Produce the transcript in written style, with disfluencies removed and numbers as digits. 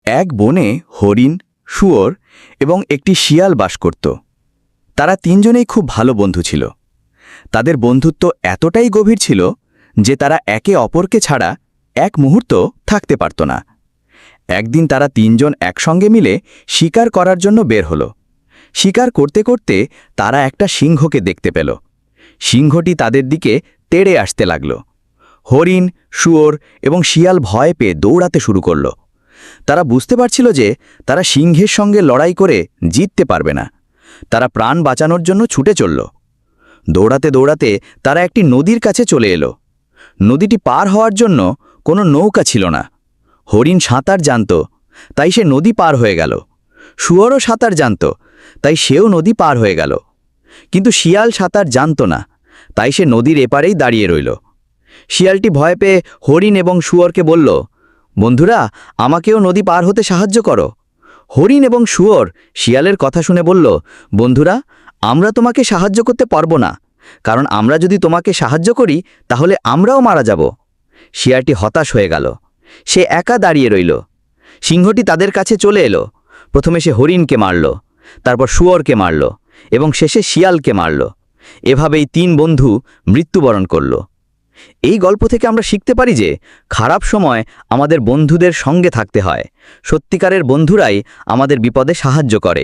এক বনে হরিণ, শুয়োর এবং একটি শিয়াল বাস করত। তারা তিনজনেই খুব ভালো বন্ধু ছিল। তাদের বন্ধুত্ব এতটাই গভীর ছিল যে তারা একে অপরকে ছাড়া এক মুহূর্ত থাকতে পারত না। একদিন তারা তিনজন একসঙ্গে মিলে শিকার করার জন্য বের হল। শিকার করতে করতে তারা একটা সিংহকে দেখতে পেল। সিংহটি তাদের দিকে তেড়ে আসতে লাগল। হরিণ, শুয়োর এবং শিয়াল ভয় পেয়ে দৌড়াতে শুরু করল। তারা বুঝতে পারছিল যে তারা সিংহের সঙ্গে লড়াই করে জিততে পারবে না। তারা প্রাণ বাঁচানোর জন্য ছুটে চলল। দৌড়াতে দৌড়াতে তারা একটি নদীর কাছে চলে এলো। নদীটি পার হওয়ার জন্য কোনো নৌকা ছিল না। হরিণ সাঁতার জানত, তাই সে নদী পার হয়ে গেল। শুয়োরও সাঁতার জানত, তাই সেও নদী পার হয়ে গেল। কিন্তু শিয়াল সাঁতার জানত না, তাই সে নদীর এপারেই দাঁড়িয়ে রইল। শিয়ালটি ভয় পেয়ে হরিণ এবং শুয়োরকে বলল, বন্ধুরা, আমাকেও নদী পার হতে সাহায্য করো। হরিণ এবং শুয়োর শিয়ালের কথা শুনে বলল, বন্ধুরা, আমরা তোমাকে সাহায্য করতে পারবো না, কারণ আমরা যদি তোমাকে সাহায্য করি তাহলে আমরাও মারা যাব। শিয়ালটি হতাশ হয়ে গেল। সে একা দাঁড়িয়ে রইল। সিংহটি তাদের কাছে চলে এলো। প্রথমে সে হরিণকে মারল, তারপর শুয়োরকে মারল এবং শেষে শিয়ালকে মারল। এভাবেই তিন বন্ধু মৃত্যুবরণ করল। এই গল্প থেকে আমরা শিখতে পারি যে খারাপ সময় আমাদের বন্ধুদের সঙ্গে থাকতে হয়। সত্যিকারের বন্ধুরাই আমাদের বিপদে সাহায্য করে।